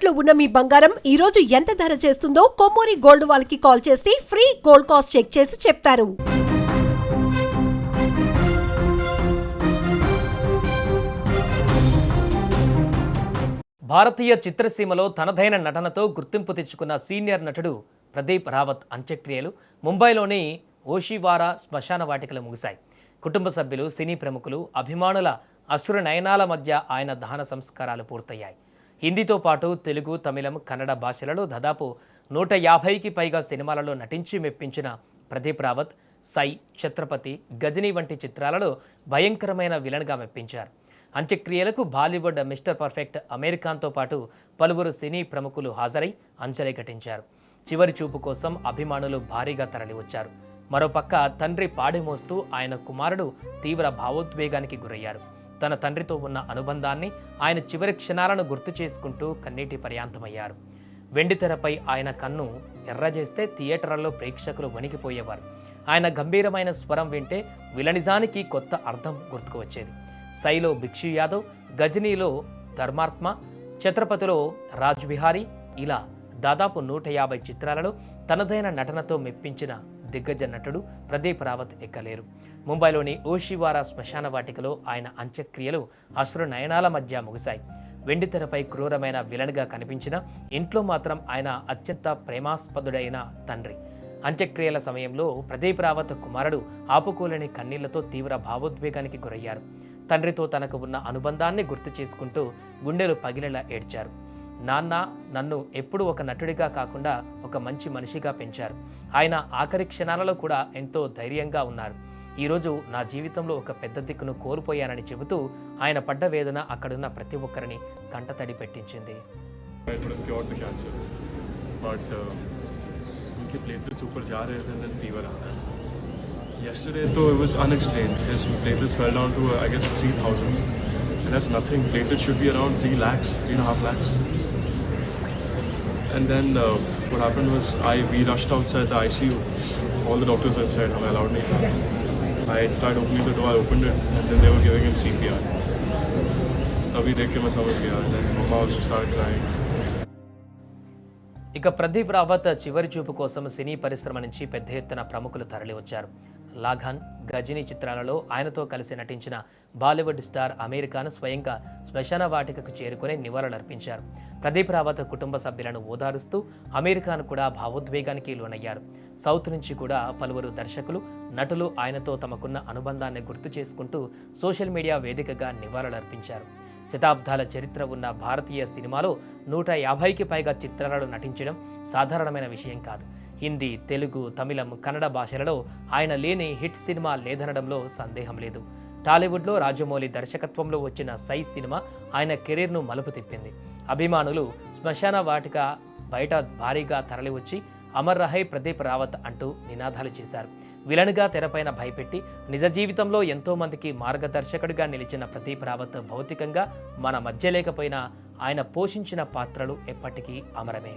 తాకట్లో ఉన్న మీ బంగారం ఈ రోజు ఎంత ధర చేస్తుందో కొమ్మూరి గోల్డ్ వాళ్ళకి కాల్ చేస్తే ఫ్రీ గోల్డ్ కాస్ట్ చెక్ చేసి చెప్తారు. భారతీయ చిత్రసీమలో తనదైన నటనతో గుర్తింపు తెచ్చుకున్న సీనియర్ నటుడు ప్రదీప్ రావత్ అంత్యక్రియలు ముంబైలోని ఓషివారా శ్మశాన వాటికలో ముగిశాయి. కుటుంబ సభ్యులు, సినీ ప్రముఖులు, అభిమానుల అసుర నయనాల మధ్య ఆయన దహన సంస్కారాలు పూర్తయ్యాయి. హిందీతో పాటు తెలుగు, తమిళం, కన్నడ భాషలలో దాదాపు 150కి పైగా సినిమాలలో నటించి మెప్పించిన ప్రదీప్ రావత్ సై, ఛత్రపతి, గజనీ వంటి చిత్రాలలో భయంకరమైన విలన్గా మెప్పించారు. అంత్యక్రియలకు బాలీవుడ్ మిస్టర్ పర్ఫెక్ట్ అమీర్ ఖాన్తో పాటు పలువురు సినీ ప్రముఖులు హాజరై అంజలి ఘటించారు. చివరి చూపు కోసం అభిమానులు భారీగా తరలివచ్చారు. మరోపక్క తండ్రి పాడిమోస్తూ ఆయన కుమారుడు తీవ్ర భావోద్వేగానికి గురయ్యారు. తన తండ్రితో ఉన్న అనుబంధాన్ని, ఆయన చివరి క్షణాలను గుర్తు చేసుకుంటూ కన్నీటి పర్యాంతమయ్యారు. వెండితెరపై ఆయన కన్ను ఎర్రజేస్తే థియేటర్లలో ప్రేక్షకులు వణికిపోయేవారు. ఆయన గంభీరమైన స్వరం వింటే విలనిజానికి కొత్త అర్థం గుర్తుకు వచ్చేది. సైలో భిక్షు యాదవ్, గజనీలో ధర్మాత్మ, ఛత్రపతిలో రాజ్ బిహారీ, ఇలా దాదాపు 150 చిత్రాలలో తనదైన నటనతో మెప్పించిన దిగ్గజ నటుడు ప్రదీప్ రావత్ ఎక్కలేరు. ముంబైలోని ఓషివారా శ్మశాన వాటికలో ఆయన అంత్యక్రియలు అశ్రు నయనాల మధ్య ముగిశాయి. వెండితెరపై క్రూరమైన విలన్గా కనిపించిన ఇంట్లో మాత్రం ఆయన అత్యంత ప్రేమాస్పదుడైన తండ్రి. అంత్యక్రియల సమయంలో ప్రదీప్ రావత్ కుమారుడు ఆపుకోలేని కన్నీళ్లతో తీవ్ర భావోద్వేగానికి గురయ్యారు. తండ్రితో తనకు ఉన్న అనుబంధాన్ని గుర్తు చేసుకుంటూ గుండెలు పగిలేలా ఏడ్చారు. నాన్న నన్ను ఎప్పుడూ ఒక నటుడిగా కాకుండా ఒక మంచి మనిషిగా పెంచారు. ఆయన ఆఖరి క్షణాలలో కూడా ఎంతో ధైర్యంగా ఉన్నారు. ఈరోజు నా జీవితంలో ఒక పెద్ద దిక్కును కోల్పోయానని చెబుతూ ఆయన పడ్డ వేదన అక్కడున్న ప్రతి ఒక్కరిని కంటతడి పెట్టించింది. Yesterday, though, it was unexplained. His platelets fell down to, I guess, 3,000. And that's nothing. Platelets should be around 3 lakhs, 3.5 lakhs. And then what happened was, we rushed outside the ICU. All the doctors were inside. I'm allowed to. I tried opening the door, I opened it, and then they were giving him CPR. Abhi dekh ke main samajh gaya. And then mama also started crying. ఇక ప్రదీప్ రావత్ చివరి చూపు కోసం సినీ పరిశ్రమ నుంచి పెద్ద ఎత్తున ప్రముఖులు తరలివచ్చారు. లాఘన్, గజనీ చిత్రాలలో ఆయనతో కలిసి నటించిన బాలీవుడ్ స్టార్ అమీర్ ఖాన్ స్వయంగా శ్మశాన వాటికకు చేరుకుని నివాళులర్పించారు. ప్రదీప్ రావత్ కుటుంబ సభ్యులను ఓదారుస్తూ అమీర్ ఖాన్ కూడా భావోద్వేగానికి లోనయ్యారు. సౌత్ నుంచి కూడా పలువురు దర్శకులు, నటులు ఆయనతో తమకున్న అనుబంధాన్ని గుర్తు చేసుకుంటూ సోషల్ మీడియా వేదికగా నివాళులర్పించారు. శతాబ్దాల చరిత్ర ఉన్న భారతీయ సినిమాలో 150కి పైగా చిత్రాలలో నటించడం సాధారణమైన విషయం కాదు. హిందీ, తెలుగు, తమిళం, కన్నడ భాషలలో ఆయన లేని హిట్ సినిమా లేదనడంలో సందేహం లేదు. టాలీవుడ్లో రాజమౌళి దర్శకత్వంలో వచ్చిన సై సినిమా ఆయన కెరీర్ను మలుపు తిప్పింది. అభిమానులు శ్మశాన వాటిక బయట భారీగా తరలివచ్చి అమర్ రహై ప్రదీప్ రావత్ అంటూ నినాదాలు చేశారు. విలన్గా తెరపైన భయపెట్టి నిజ జీవితంలో ఎంతో మందికి మార్గదర్శకుడిగా నిలిచిన ప్రదీప్ రావత్ భౌతికంగా మన మధ్య లేకపోయినా ఆయన పోషించిన పాత్రలు ఎప్పటికీ అమరమే.